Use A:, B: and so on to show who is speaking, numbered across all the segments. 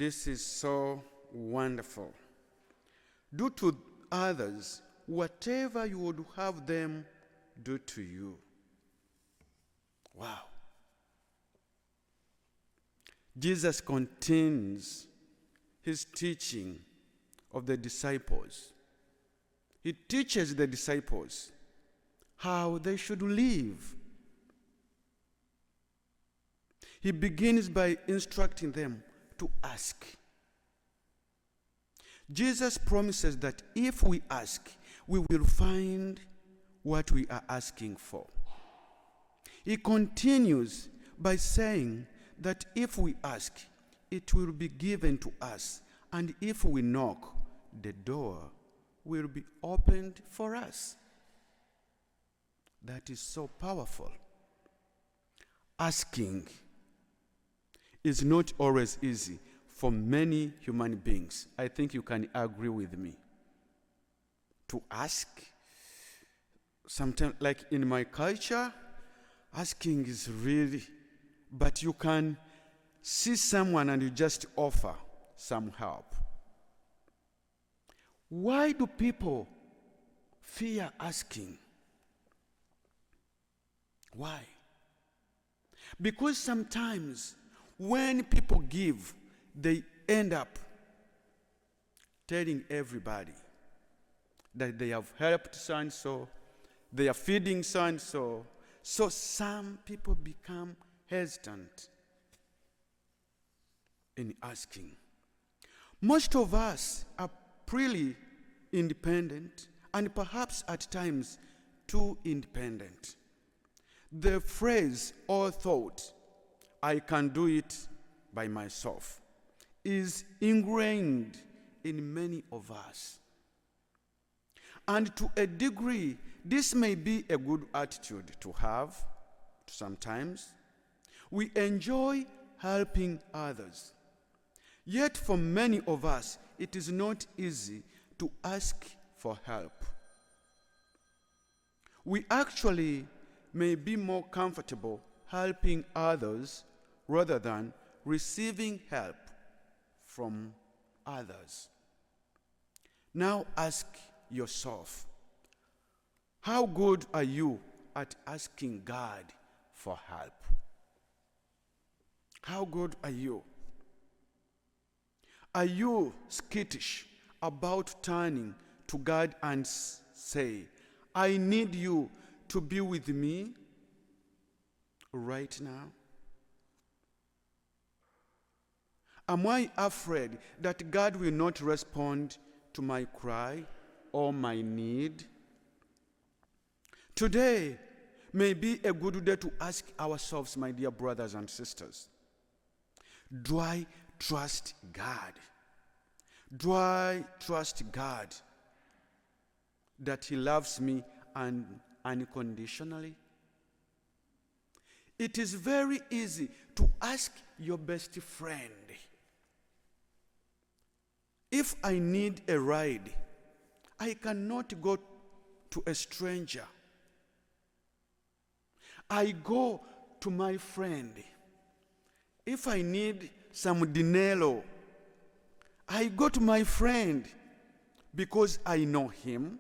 A: This is so wonderful. Do to others whatever you would have them do to you. Wow. Jesus continues his teaching of the disciples. He teaches the disciples how they should live. He begins by instructing them to ask. Jesus promises that if we ask, we will find what we are asking for. He continues by saying that if we ask, it will be given to us, and if we knock, the door will be opened for us. That is so powerful. Asking is not always easy for many human beings. I think you can agree with me. To ask, sometimes, like in my culture, asking is really, but you can see someone and you just offer some help. Why do people fear asking? Why? Because sometimes when people give, they end up telling everybody that they have helped so-and-so, they are feeding so-and-so. So some people become hesitant in asking. Most of us are pretty independent, and perhaps at times too independent. The phrase or thought, "I can do it by myself," is ingrained in many of us. And to a degree, this may be a good attitude to have sometimes. We enjoy helping others. Yet for many of us, it is not easy to ask for help. We actually may be more comfortable helping others rather than receiving help from others. Now ask yourself, how good are you at asking God for help? How good are you? Are you skittish about turning to God and say, "I need you to be with me right now"? Am I afraid that God will not respond to my cry or my need? Today may be a good day to ask ourselves, my dear brothers and sisters, do I trust God? Do I trust God that He loves me unconditionally? It is very easy to ask your best friend, if I need a ride. I cannot go to a stranger. I go to my friend. If I need some dinero, I go to my friend because I know him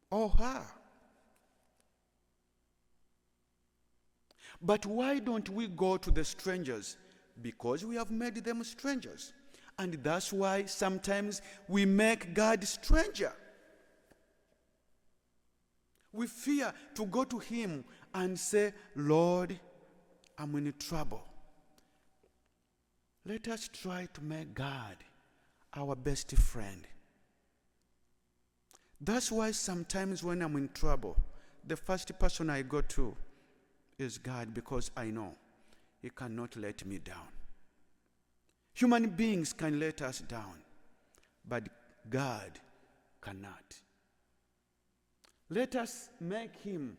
A: or her. But why don't we go to the strangers? Because we have made them strangers. And that's why sometimes we make God stranger. We fear to go to Him and say, "Lord, I'm in trouble." Let us try to make God our best friend. That's why sometimes when I'm in trouble, the first person I go to is God, because I know He cannot let me down. Human beings can let us down, but God cannot. Let us make Him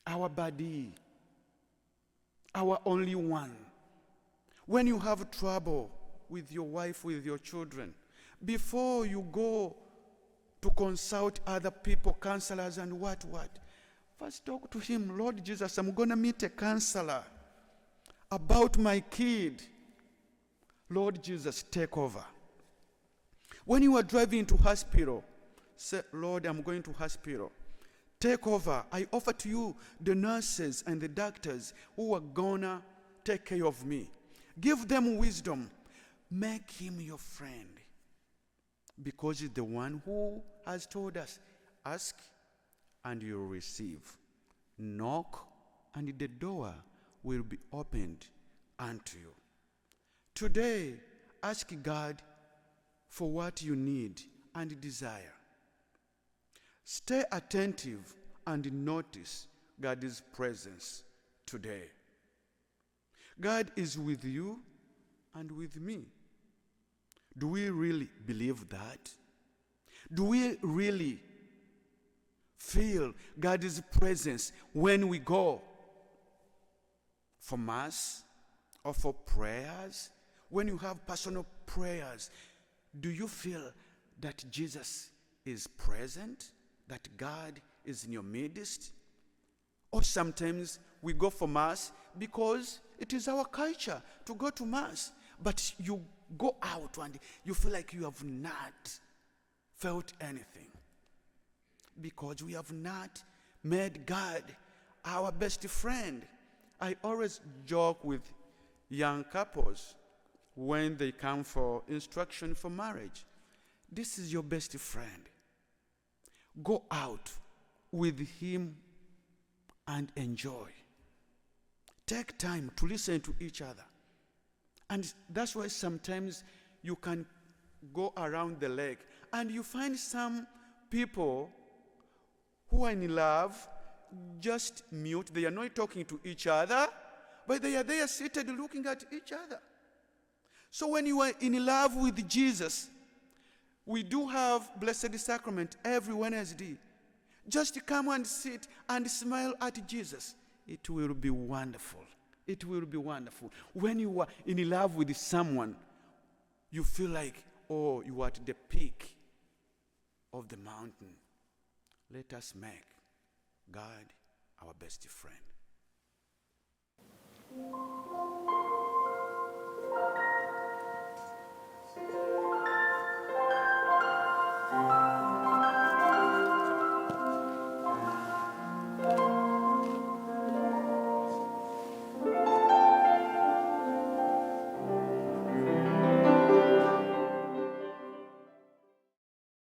A: our buddy, our only one. When you have trouble with your wife, with your children, before you go to consult other people, counselors and what, first talk to Him. "Lord Jesus, I'm going to meet a counselor about my kid. Lord Jesus, take over. When you are driving to hospital, say, Lord, I'm going to hospital. Take over. I offer to you the nurses and the doctors who are gonna take care of me. Give them wisdom. Make him your friend. Because he's the one who has told us, ask and you'll receive. Knock and the door will be opened unto you. Today, ask God for what you need and desire. Stay attentive and notice God's presence today. God is with you and with me. Do we really believe that? Do we really feel God's presence when we go for mass or for prayers? When you have personal prayers, do you feel that Jesus is present? That God is in your midst? Or sometimes we go for mass because it is our culture to go to mass. But you go out and you feel like you have not felt anything. Because we have not made God our best friend. I always joke with young couples when they come for instruction for marriage. This is your best friend. Go out with him and enjoy. Take time to listen to each other. And that's why sometimes you can go around the lake and you find some people who are in love, just mute. They are not talking to each other, but they are there seated looking at each other. So when you are in love with Jesus, we do have Blessed Sacrament every Wednesday. Just come and sit and smile at Jesus. It will be wonderful. It will be wonderful. When you are in love with someone, you feel like, oh, you are at the peak of the mountain. Let us make God our best friend.